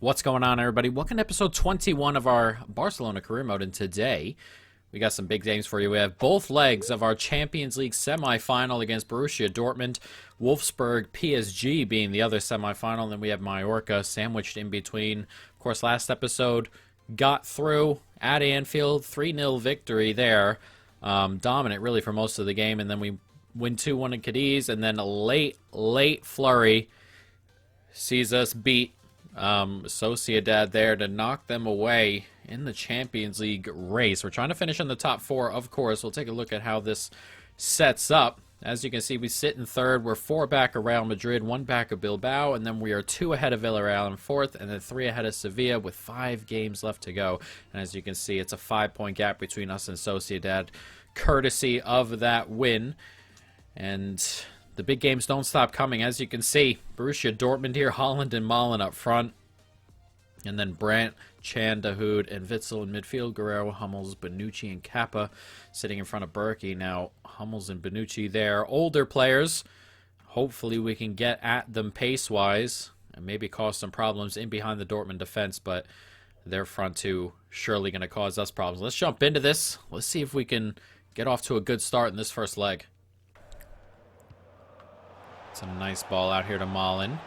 What's going on, everybody? Welcome to episode 21 of our Barcelona career mode, and today we got some big games for you. We have both legs of our Champions League semifinal against Borussia Dortmund, Wolfsburg, PSG being the other semifinal, and then we have Mallorca sandwiched in between. Of course, last episode got through at Anfield, 3-0 victory there. Dominant, really, for most of the game, and then we win 2-1 in Cadiz, and then a late flurry sees us beat Sociedad there to knock them away in the Champions League race. We're trying to finish in the top four, of course. We'll take a look at how this sets up. As you can see, we sit in third. We're 4 back of Real Madrid, 1 back of Bilbao, and then we are 2 ahead of Villarreal in fourth, and then 3 ahead of Sevilla with 5 games left to go. And as you can see, it's a 5-point gap between us and Sociedad, courtesy of that win. And the big games don't stop coming. As you can see, Borussia Dortmund here, Haaland and Malen up front. And then Brandt, Chan, Dahoud, and Witsel in midfield. Guerrero, Hummels, Bonucci, and Kappa sitting in front of Berkey. Now, Hummels and Bonucci there. Older players. Hopefully we can get at them pace-wise and maybe cause some problems in behind the Dortmund defense, but their front two surely going to cause us problems. Let's jump into this. Let's see if we can get off to a good start in this first leg. It's a nice ball out here to Malen.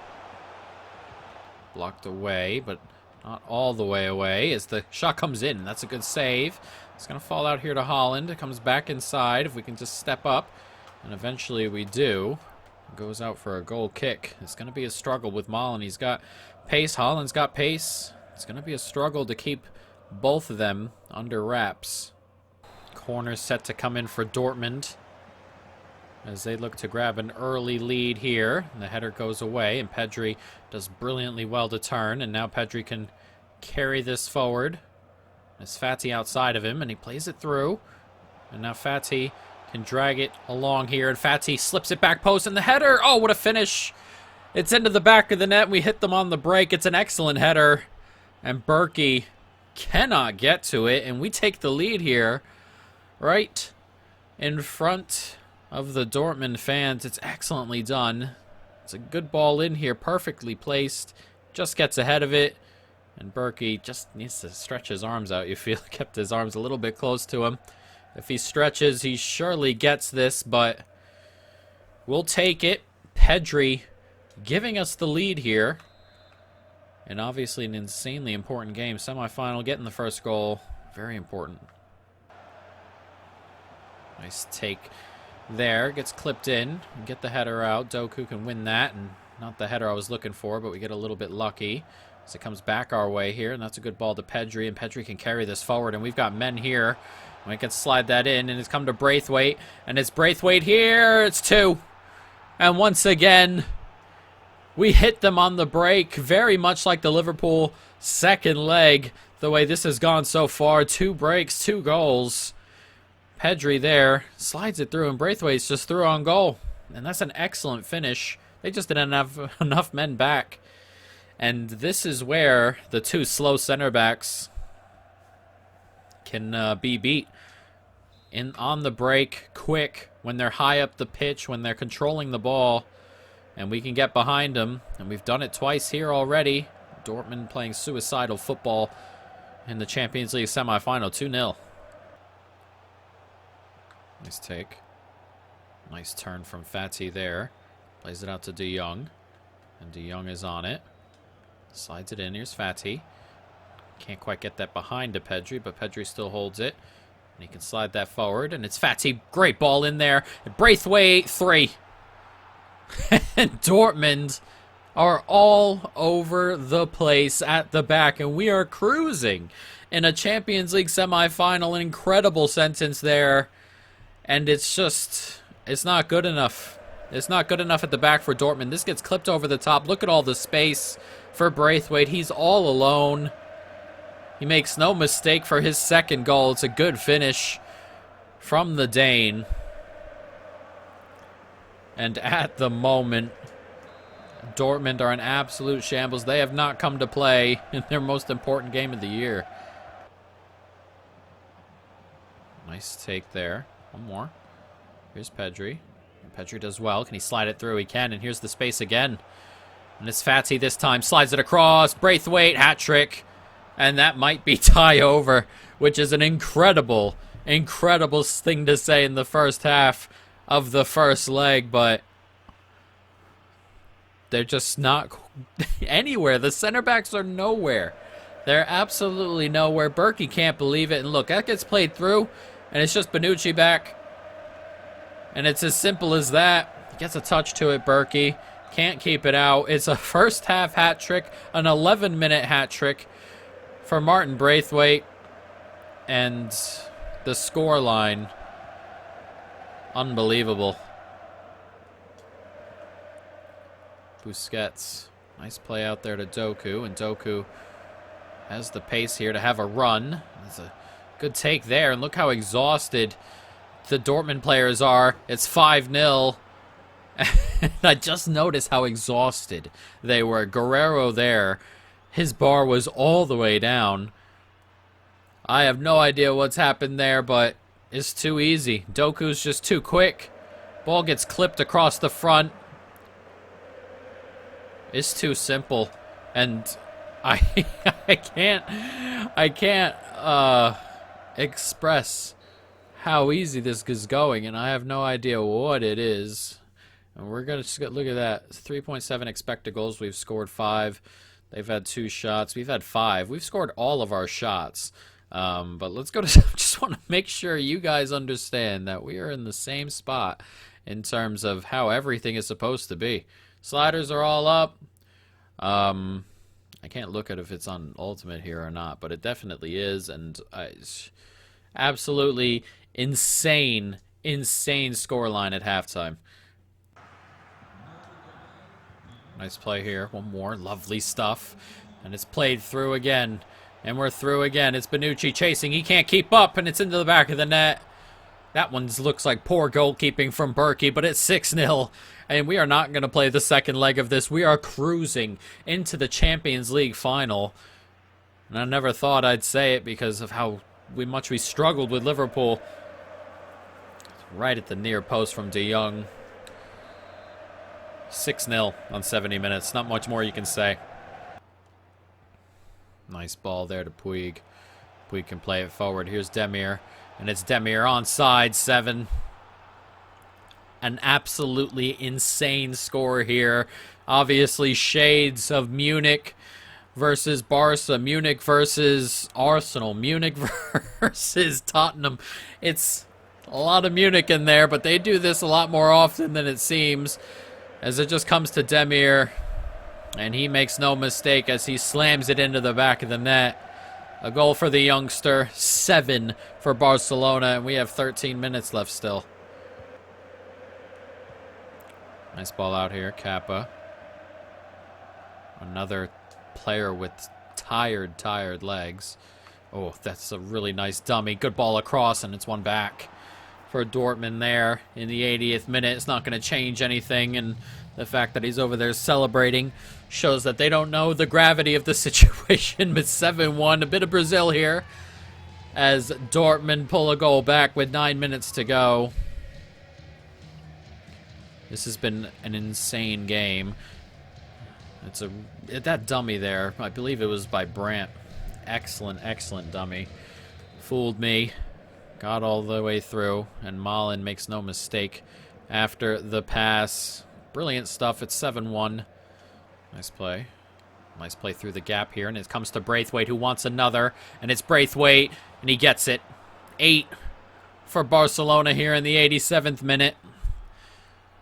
Blocked away, but not all the way away as the shot comes in. That's a good save. It's going to fall out here to Haaland. It comes back inside if we can just step up. And eventually we do. It goes out for a goal kick. It's going to be a struggle with Malen. He's got pace. Haaland's got pace. It's going to be a struggle to keep both of them under wraps. Corner set to come in for Dortmund as they look to grab an early lead here. And the header goes away, and Pedri does brilliantly well to turn, and now Pedri can carry this forward. There's Fati outside of him, and he plays it through. And now Fati can drag it along here, and Fati slips it back post, and the header! Oh, what a finish! It's into the back of the net. We hit them on the break. It's an excellent header, and Berkey cannot get to it, and we take the lead here right in front of the Dortmund fans. It's excellently done. It's a good ball in here, perfectly placed. Just gets ahead of it, and Berkey just needs to stretch his arms out. You feel kept his arms a little bit close to him. If he stretches, he surely gets this, but we'll take it. Pedri giving us the lead here, and obviously an insanely important game. Semi-final, getting the first goal, very important. Nice take there, gets clipped in, get the header out. Doku can win that, and not the header I was looking for, but we get a little bit lucky as it comes back our way here, and that's a good ball to Pedri, and Pedri can carry this forward, and we've got men here. We can slide that in, and it's come to Braithwaite, and it's Braithwaite here. It's 2, and once again we hit them on the break, very much like the Liverpool second leg, the way this has gone so far. 2 breaks, 2 goals. Pedri there slides it through, and Braithwaite's just through on goal. And that's an excellent finish. They just didn't have enough men back. And this is where the 2 slow center backs can be beat. On the break, quick, when they're high up the pitch, when they're controlling the ball. And we can get behind them. And we've done it twice here already. Dortmund playing suicidal football in the Champions League semifinal, 2-0. Nice take. Nice turn from Fati there. Plays it out to De Jong. And De Jong is on it. Slides it in. Here's Fati. Can't quite get that behind to Pedri, but Pedri still holds it. And he can slide that forward. And it's Fati. Great ball in there. And Braithwaite, 3. And Dortmund are all over the place at the back. And we are cruising in a Champions League semifinal. An incredible sentence there. And it's not good enough. It's not good enough at the back for Dortmund. This gets clipped over the top. Look at all the space for Braithwaite. He's all alone. He makes no mistake for his second goal. It's a good finish from the Dane. And at the moment, Dortmund are in absolute shambles. They have not come to play in their most important game of the year. Nice take there. One more. Here's Pedri. Pedri does well. Can he slide it through? He can. And here's the space again. And it's Fatty this time. Slides it across. Braithwaite, hat trick. And that might be tie over, which is an incredible, incredible thing to say in the first half of the first leg. But they're just not anywhere. The center backs are nowhere. They're absolutely nowhere. Berkey can't believe it. And look, that gets played through. And it's just Bonucci back. And it's as simple as that. He gets a touch to it, Berkey. Can't keep it out. It's a first half hat trick. An 11-minute hat trick for Martin Braithwaite. And the score line, unbelievable. Busquets. Nice play out there to Doku. And Doku has the pace here to have a run. That's a good take there. And look how exhausted the Dortmund players are. It's 5-0. I just noticed how exhausted they were. Guerrero there. His bar was all the way down. I have no idea what's happened there, but it's too easy. Doku's just too quick. Ball gets clipped across the front. It's too simple. And I can't express how easy this is going, and I have no idea what it is. And we're going to look at that. 3.7 expected goals. We've scored 5. They've had 2 shots. We've had 5. We've scored all of our shots. But let's go to... just want to make sure you guys understand that we are in the same spot in terms of how everything is supposed to be. Sliders are all up. I can't look at if it's on Ultimate here or not, but it definitely is. And absolutely insane scoreline at halftime. Nice play here. One more. Lovely stuff. And it's played through again. And we're through again. It's Bonucci chasing. He can't keep up, and it's into the back of the net. That one looks like poor goalkeeping from Berkey, but it's 6-0. And we are not going to play the second leg of this. We are cruising into the Champions League final. And I never thought I'd say it because of how much we struggled with Liverpool. Right at the near post from De Jong. 6-0 on 70 minutes. Not much more you can say. Nice ball there to Puig. Puig can play it forward. Here's Demir. And it's Demir onside, 7. An absolutely insane score here. Obviously shades of Munich versus Barca. Munich versus Arsenal. Munich versus Tottenham. It's a lot of Munich in there, but they do this a lot more often than it seems. As it just comes to Demir, and he makes no mistake as he slams it into the back of the net. A goal for the youngster, 7 for Barcelona, and we have 13 minutes left still. Nice ball out here, Kappa. Another player with tired legs. Oh, that's a really nice dummy. Good ball across, and it's one back for Dortmund there in the 80th minute. It's not going to change anything, and the fact that he's over there celebrating shows that they don't know the gravity of the situation. But 7-1, a bit of Brazil here as Dortmund pull a goal back with 9 minutes to go. This has been an insane game. That dummy there, I believe it was by Brandt. Excellent dummy. Fooled me. Got all the way through, and Malen makes no mistake after the pass. Brilliant stuff. It's 7-1. Nice play. Nice play through the gap here, and it comes to Braithwaite, who wants another, and it's Braithwaite, and he gets it. 8 for Barcelona here in the 87th minute.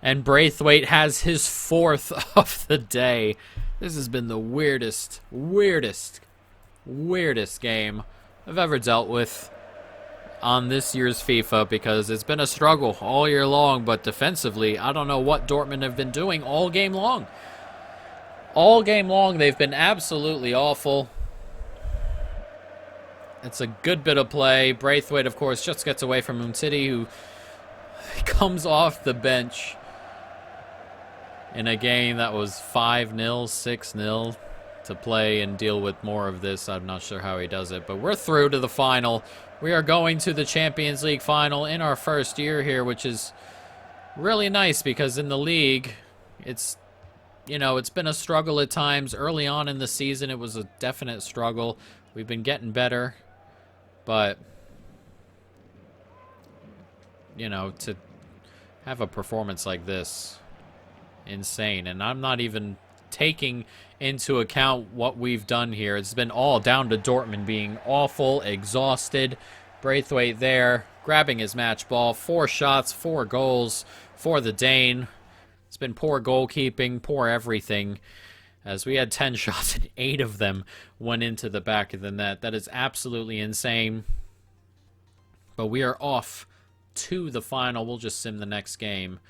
And Braithwaite has his 4th of the day. This has been the weirdest game I've ever dealt with on this year's FIFA, because it's been a struggle all year long, but defensively, I don't know what Dortmund have been doing all game long. All game long, they've been absolutely awful. It's a good bit of play. Braithwaite, of course, just gets away from Umtiti, who comes off the bench in a game that was 5-0, 6-0. To play and deal with more of this. I'm not sure how he does it, but we're through to the final. We are going to the Champions League final in our first year here, which is really nice because in the league, it's you know, it's been a struggle at times. Early on in the season, it was a definite struggle. We've been getting better, but, you know, to have a performance like this, insane. And I'm not even taking into account what we've done here. It's been all down to Dortmund being awful, exhausted. Braithwaite there, grabbing his match ball. 4 shots, 4 goals for the Dane. It's been poor goalkeeping, poor everything, as we had 10 shots and 8 of them went into the back of the net. That is absolutely insane. But we are off to the final. We'll just sim the next game.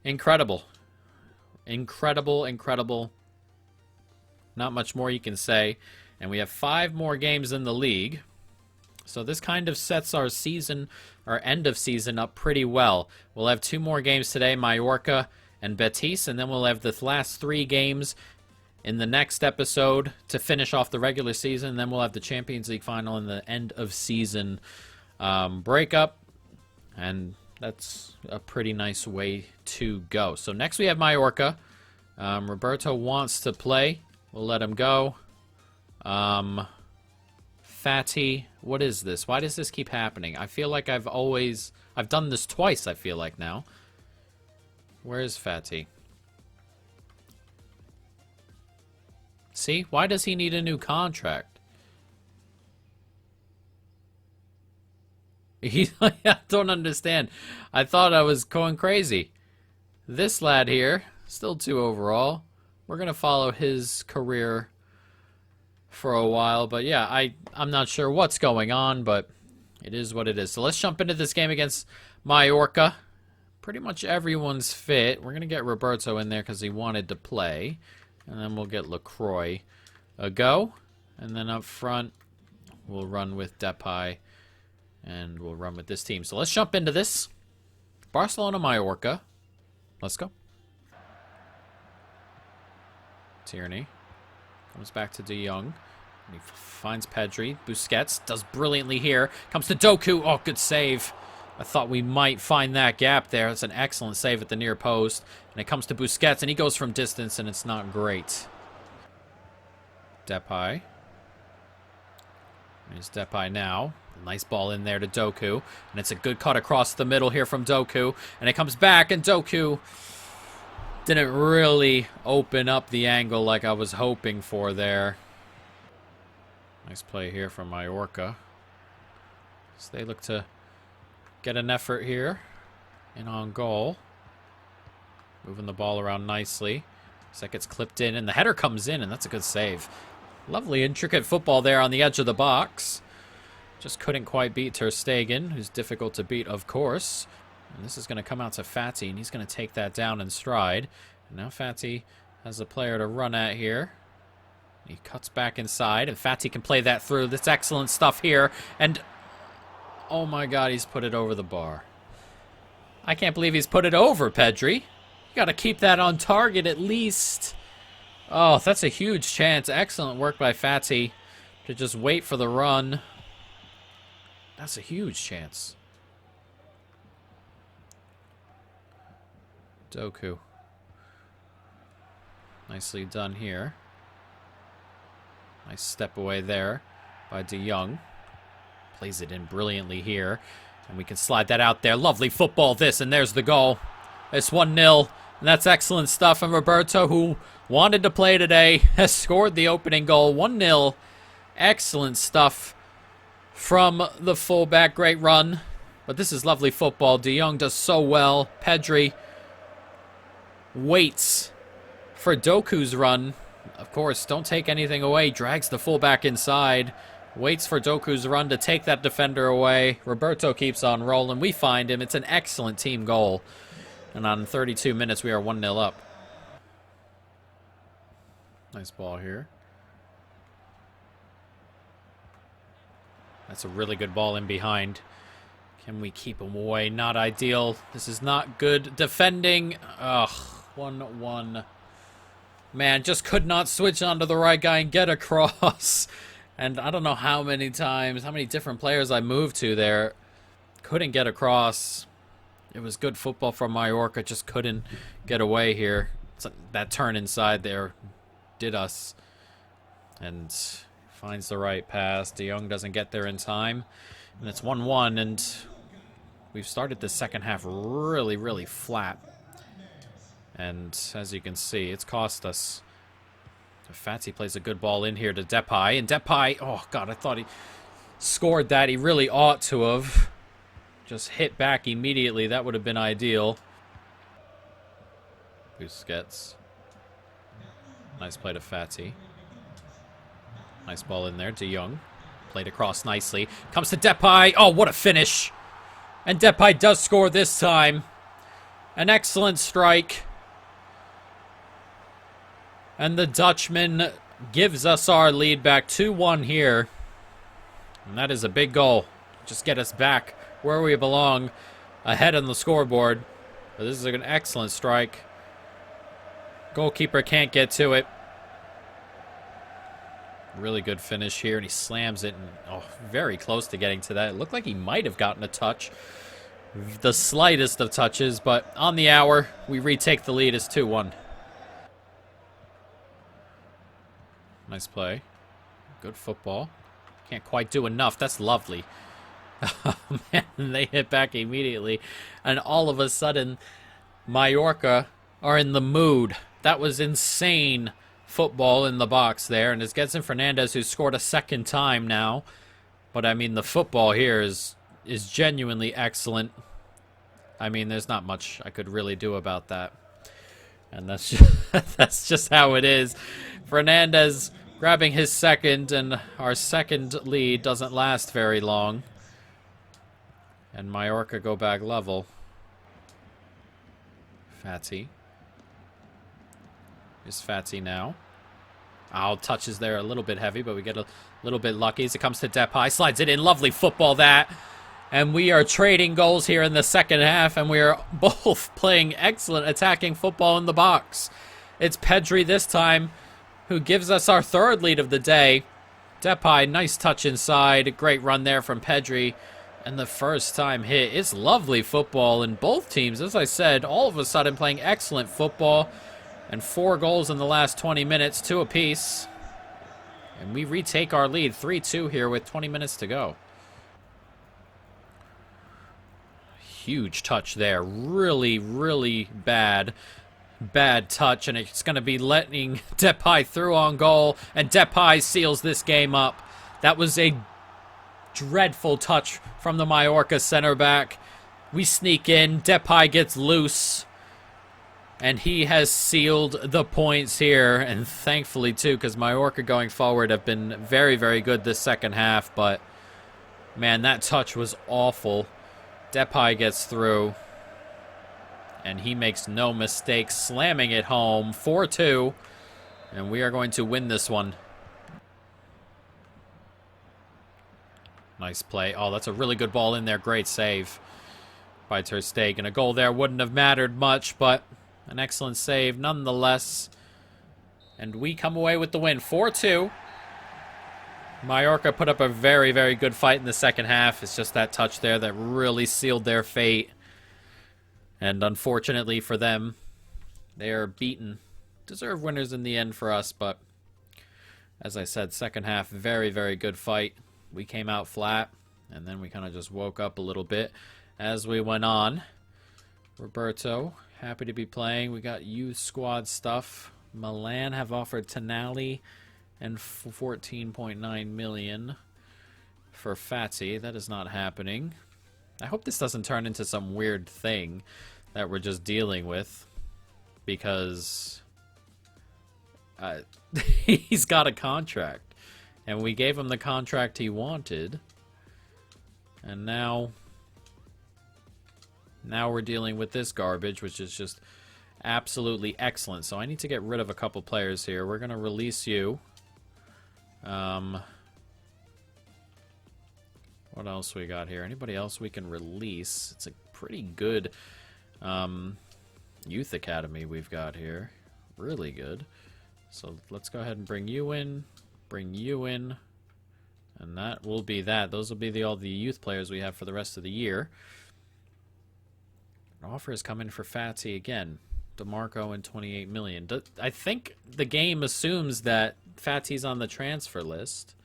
Incredible. Incredible, incredible. Not much more you can say. And we have 5 more games in the league. So this kind of sets our season, our end of season, up pretty well. We'll have 2 more games today, Mallorca and Betis, and then we'll have the last 3 games in the next episode to finish off the regular season. Then we'll have the Champions League final and the end of season breakup, and that's a pretty nice way to go. So next we have Mallorca. Roberto wants to play. We'll let him go. Fatty, what is this? Why does this keep happening? I feel like I've done this twice, I feel like now. Where is Fatty? See? Why does he need a new contract? I don't understand. I thought I was going crazy. This lad here, still 2 overall. We're going to follow his career for a while. But yeah, I'm not sure what's going on, but it is what it is. So let's jump into this game against Mallorca. Pretty much everyone's fit. We're going to get Roberto in there because he wanted to play. And then we'll get LaCroix a go. And then up front, we'll run with Depay. And we'll run with this team. So let's jump into this. Barcelona-Mallorca. Let's go. Tierney comes back to De Jong. And he finds Pedri. Busquets does brilliantly here. Comes to Doku. Oh, good save. I thought we might find that gap there. It's an excellent save at the near post. And it comes to Busquets, and he goes from distance, and it's not great. Depay. Here's Depay now. Nice ball in there to Doku. And it's a good cut across the middle here from Doku. And it comes back, and Doku didn't really open up the angle like I was hoping for there. Nice play here from Mallorca. So they look to get an effort here. And on goal. Moving the ball around nicely. So that gets clipped in, and the header comes in, and that's a good save. Lovely, intricate football there on the edge of the box. Just couldn't quite beat Ter Stegen, who's difficult to beat, of course. And this is going to come out to Fatty, and he's going to take that down in stride. And now Fatty has a player to run at here. He cuts back inside, and Fatty can play that through. That's excellent stuff here. And, oh my god, he's put it over the bar. I can't believe he's put it over, Pedri. You got to keep that on target at least. Oh, that's a huge chance. Excellent work by Fatty to just wait for the run. That's a huge chance. Doku. Nicely done here. Nice step away there by De Jong. Plays it in brilliantly here. And we can slide that out there. Lovely football this, and there's the goal. It's 1-0. And that's excellent stuff. And Roberto, who wanted to play today, has scored the opening goal. 1-0. Excellent stuff from the fullback. Great run. But this is lovely football. De Jong does so well. Pedri waits for Doku's run. Of course, don't take anything away. Drags the fullback inside. Waits for Doku's run to take that defender away. Roberto keeps on rolling. We find him. It's an excellent team goal. And on 32 minutes, we are 1-0 up. Nice ball here. That's a really good ball in behind. Can we keep him away? Not ideal. This is not good defending. Ugh, 1-1. Man, just could not switch onto the right guy and get across. And I don't know how many times, how many different players I moved to there. Couldn't get across. It was good football from Mallorca, just couldn't get away here. So that turn inside there did us. And finds the right pass. De Jong doesn't get there in time. And it's 1-1, and we've started the second half really, really flat. And as you can see, it's cost us. Fatty plays a good ball in here to Depay. And Depay, oh god, I thought he scored that. He really ought to have. Just hit back immediately. That would have been ideal. Busquets. Nice play to Fatty. Nice ball in there. De Jong. Played across nicely. Comes to Depay. Oh, what a finish. And Depay does score this time. An excellent strike. And the Dutchman gives us our lead back 2-1 here. And that is a big goal. Just get us back where we belong, ahead on the scoreboard. But this is an excellent strike. Goalkeeper can't get to it. Really good finish here, and he slams it. And, oh, very close to getting to that. It looked like he might have gotten a touch. The slightest of touches, but on the hour, we retake the lead as 2-1. Nice play. Good football. Can't quite do enough. That's lovely. Oh, man, they hit back immediately. And all of a sudden, Mallorca are in the mood. That was insane football in the box there. And it's Gedson Fernandez, who scored a second time now. But, I mean, the football here is genuinely excellent. I mean, there's not much I could really do about that. And that's just, that's just how it is. Fernandez grabbing his second, and our second lead doesn't last very long. And Mallorca go back level. Fatty. Here's Fatty now. Oh, touches there a little bit heavy, but we get a little bit lucky as it comes to Depay. Slides it in. Lovely football, that. And we are trading goals here in the second half, and we are both playing excellent attacking football in the box. It's Pedri this time who gives us our third lead of the day. Depay, nice touch inside. Great run there from Pedri. And the first time hit. It's lovely football in both teams. As I said, all of a sudden playing excellent football. And 4 goals in the last 20 minutes, 2 apiece. And we retake our lead, 3-2 here with 20 minutes to go. Huge touch there. Really, really bad touch. And it's going to be letting Depay through on goal. And Depay seals this game up. That was a dreadful touch from the Mallorca center back. We sneak in. Depay gets loose. And he has sealed the points here. And thankfully, too, because Mallorca going forward have been very, very good this second half. But, man, that touch was awful. Depay gets through. And he makes no mistake, slamming it home. 4-2. And we are going to win this one. Nice play. Oh, that's a really good ball in there. Great save by Ter Stegen. A goal there wouldn't have mattered much, but an excellent save nonetheless. And we come away with the win. 4-2. Mallorca put up a very, very good fight in the second half. It's just that touch there that really sealed their fate. And unfortunately for them, they are beaten. Deserved winners in the end for us, but as I said, second half, very, very good fight. We came out flat, and then we kind of just woke up a little bit as we went on. Roberto, happy to be playing. We got youth squad stuff. Milan have offered Tonali and 14.9 million for Fatty. That is not happening. I hope this doesn't turn into some weird thing that we're just dealing with, because he's got a contract. And we gave him the contract he wanted. And now we're dealing with this garbage, which is just absolutely excellent. So I need to get rid of a couple players here. We're going to release you. What else we got here? Anybody else we can release? It's a pretty good youth academy we've got here. Really good. So let's go ahead and bring you in. Bring you in, and that will be that. Those will be all the youth players we have for the rest of the year. An offer has come in for Fatty again. DeMarco and 28 million. I think the game assumes that Fatty's on the transfer list.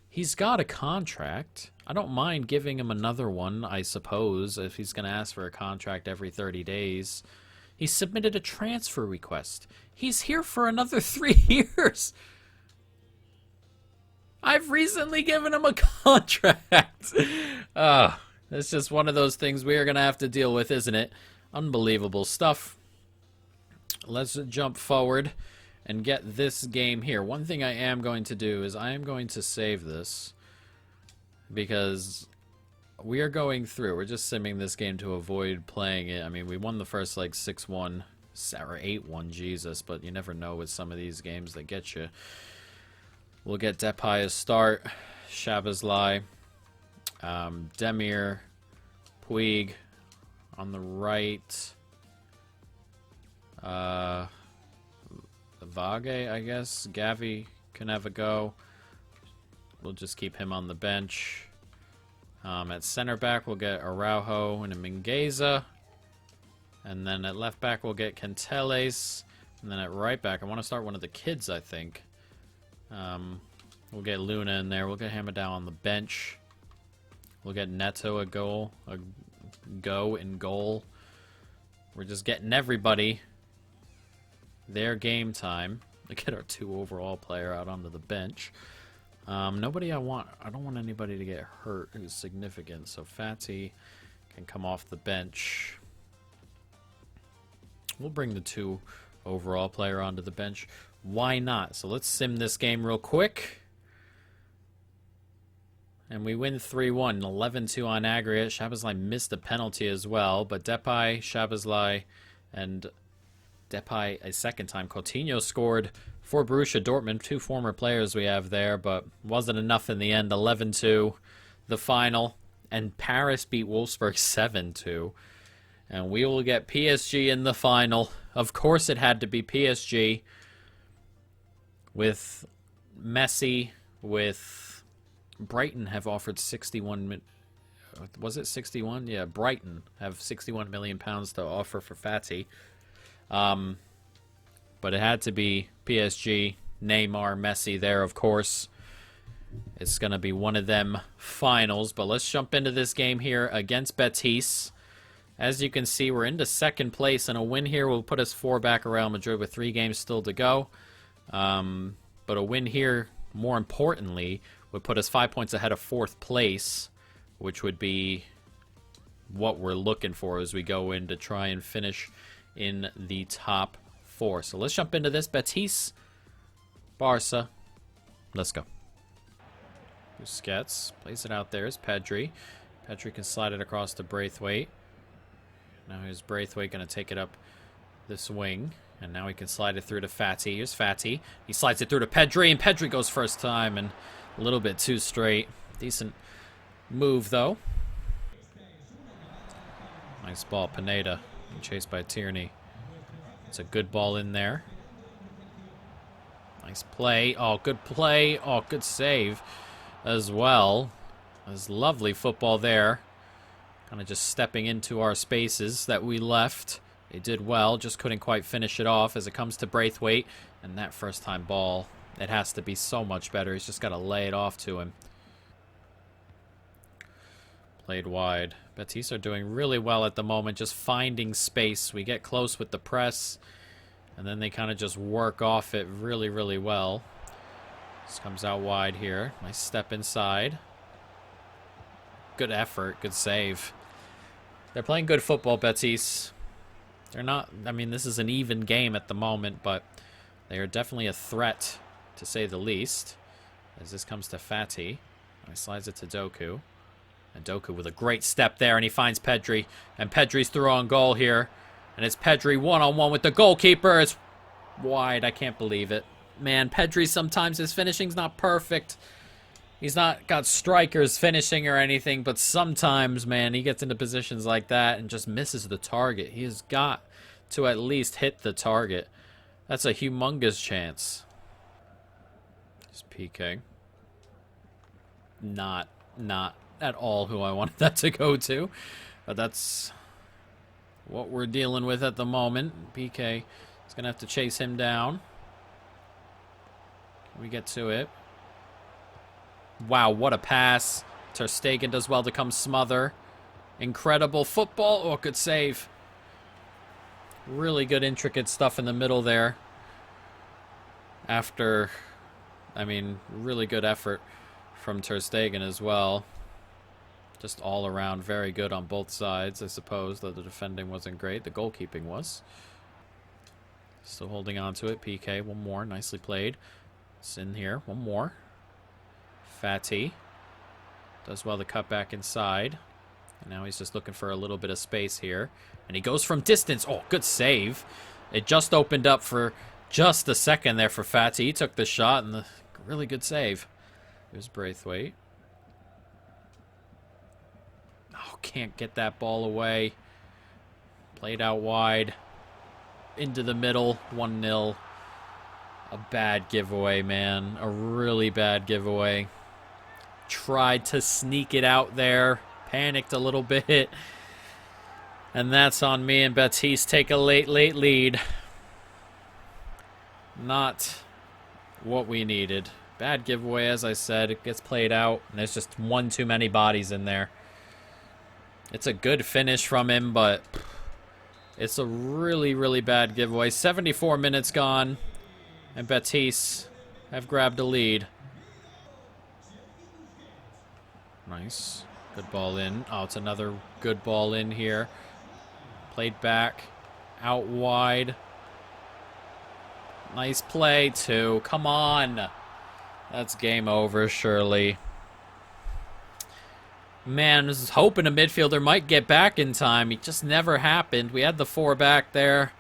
He's got a contract. I don't mind giving him another one, I suppose, if he's going to ask for a contract every 30 days. He submitted a transfer request. He's here for another 3 years. I've recently given him a contract. It's just one of those things we are going to have to deal with, isn't it? Unbelievable stuff. Let's jump forward and get this game here. One thing I am going to do is I am going to save this because we are going through. We're just simming this game to avoid playing it. I mean, we won the first like 6-1 or 8-1, Jesus, but you never know with some of these games that get you. We'll get Depay a start, Shabazlai, Demir, Puig on the right. Vage, I guess. Gavi can have a go. We'll just keep him on the bench. At center back, we'll get Araujo and a Mingueza. And then at left back, we'll get Canteles. And then at right back, I want to start one of the kids, I think. We'll get Luna in there. We'll get Hamadao on the bench. We'll get Neto a go in goal. We're just getting everybody their game time. Look at our 2 overall player out onto the bench. Nobody I don't want anybody to get hurt who's significant. So Fatty can come off the bench. We'll bring the 2 overall player onto the bench. Why not? So let's sim this game real quick. And we win 3-1, 11-2 on aggregate. Shabazlai missed a penalty as well, but Depay, Shabazlai, and Depay a second time. Coutinho scored for Borussia Dortmund. 2 former players we have there, but wasn't enough in the end. 11-2, the final. And Paris beat Wolfsburg 7-2. And we will get PSG in the final. Of course it had to be PSG. With Messi, with Brighton have offered 61. Was it 61? Yeah, Brighton have 61 million pounds to offer for Fatty. But it had to be PSG, Neymar, Messi there, of course. It's going to be one of them finals. But let's jump into this game here against Betis. As you can see, we're into second place, and a win here will put us 4 back around Madrid with 3 games still to go. But a win here, more importantly, would put us 5 points ahead of 4th place, which would be what we're looking for as we go in to try and finish in the top 4. So let's jump into this. Betis, Barca. Let's go. Busquets plays it out there. It's Pedri. Pedri can slide it across to Braithwaite. Now here's Braithwaite going to take it up this wing. And now he can slide it through to Fatty. Here's Fatty. He slides it through to Pedri, and Pedri goes first time, and a little bit too straight. Decent move, though. Nice ball, Pineda. Chased by Tierney. It's a good ball in there. Nice play. Oh, good play. Oh, good save as well. There's lovely football there. Kind of just stepping into our spaces that we left. They did well, just couldn't quite finish it off as it comes to Braithwaite. And that first-time ball, it has to be so much better. He's just got to lay it off to him. Played wide. Betis are doing really well at the moment, just finding space. We get close with the press, and then they kind of just work off it really, really well. This comes out wide here. Nice step inside. Good effort, good save. They're playing good football, Betis. They're not, I mean, this is an even game at the moment, but they are definitely a threat, to say the least. As this comes to Fatty. He slides it to Doku. And Doku with a great step there, and he finds Pedri. And Pedri's through on goal here. And it's Pedri one-on-one with the goalkeeper. It's wide. I can't believe it. Man, Pedri, sometimes his finishing's not perfect. He's not got strikers finishing or anything, but sometimes, man, he gets into positions like that and just misses the target. He has got to at least hit the target. That's a humongous chance. It's PK. Not at all who I wanted that to go to, but that's what we're dealing with at the moment. PK is going to have to chase him down. Can we get to it? Wow, what a pass. Ter Stegen does well to come smother. Incredible football. Oh, good save. Really good intricate stuff in the middle there. After, I mean, really good effort from Ter Stegen as well. Just all around very good on both sides, I suppose, though the defending wasn't great. The goalkeeping was. Still holding on to it. PK, one more. Nicely played. It's in here. One more. Fatty does well to cut back inside. And now he's just looking for a little bit of space here. And he goes from distance. Oh, good save. It just opened up for just a second there for Fatty. He took the shot and the really good save. Here's Braithwaite. Oh, can't get that ball away. Played out wide. Into the middle. 1-0. A bad giveaway, man. A really bad giveaway. Tried to sneak it out there. Panicked a little bit. And that's on me, and Baptiste take a late lead. Not what we needed. Bad giveaway, as I said. It gets played out, and there's just one too many bodies in there. It's a good finish from him, but it's a really, really bad giveaway. 74 minutes gone, and Baptiste have grabbed a lead. Nice. Good ball in. Oh, it's another good ball in here. Played back. Out wide. Nice play, too. Come on. That's game over, surely. Man, I was hoping a midfielder might get back in time. It just never happened. We had the 4 back there,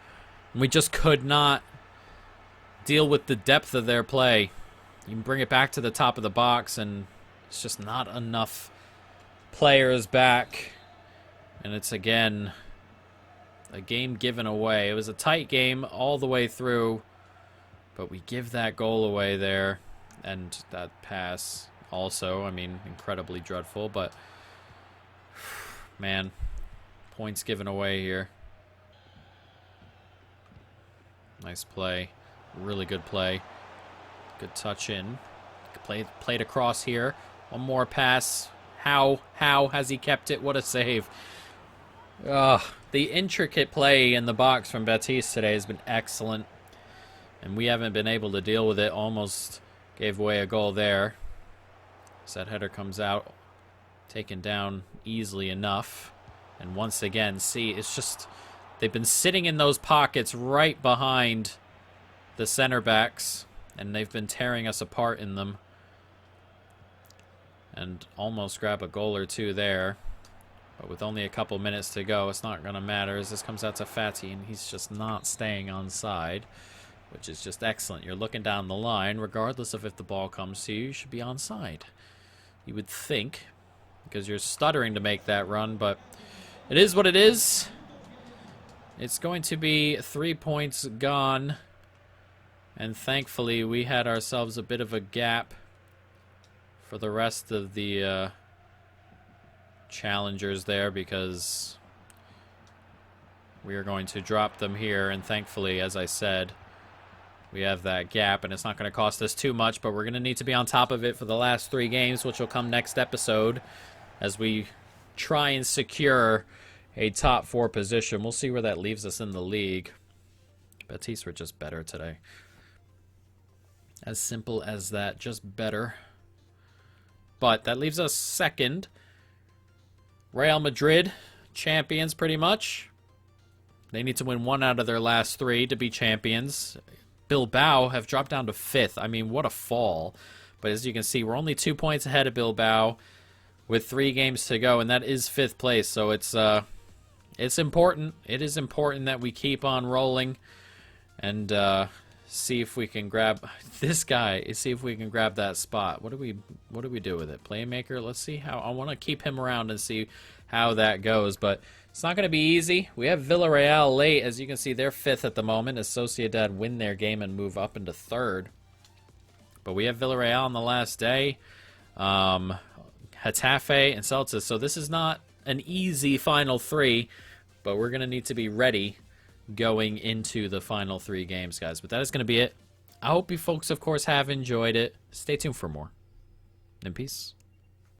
and we just could not deal with the depth of their play. You can bring it back to the top of the box, and it's just not enough players back. And it's, again, a game given away. It was a tight game all the way through, but we give that goal away there. And that pass also, I mean, incredibly dreadful, but man, points given away here. Nice play. Really good play. Good touch in. Played across here. One more pass. How has he kept it? What a save. The intricate play in the box from Baptiste today has been excellent. And we haven't been able to deal with it. Almost gave away a goal there. So that header comes out. Taken down easily enough. And once again, see, it's just, they've been sitting in those pockets right behind the center backs. And they've been tearing us apart in them. And almost grab a goal or two there. But with only a couple minutes to go, it's not going to matter as this comes out to Fatty, and he's just not staying on side, which is just excellent. You're looking down the line, regardless of if the ball comes to you, you should be on side. You would think, because you're stuttering to make that run, but it is what it is. It's going to be 3 points gone, and thankfully we had ourselves a bit of a gap for the rest of the challengers there, because we are going to drop them here, and thankfully, as I said, we have that gap, and it's not going to cost us too much, but we're going to need to be on top of it for the last 3 games, which will come next episode as we try and secure a top 4 position. We'll see where that leaves us in the league. Baptiste were just better today. As simple as that, just better. But that leaves us second. Real Madrid, champions pretty much. They need to win 1 out of their last 3 to be champions. Bilbao have dropped down to 5th. I mean, what a fall. But as you can see, we're only 2 points ahead of Bilbao with 3 games to go, and that is 5th place. So it's important. It is important that we keep on rolling and see if we can grab this guy. See if we can grab that spot. What do we do with it? Playmaker. Let's see how. I want to keep him around and see how that goes, but it's not going to be easy. We have Villarreal late. As you can see, they're 5th at the moment as Sociedad win their game and move up into 3rd. But we have Villarreal on the last day. Getafe and Celta. So this is not an easy final 3. But we're going to need to be ready going into the final 3 games, guys. But that is going to be it. I hope you folks, of course, have enjoyed it. Stay tuned for more. And peace.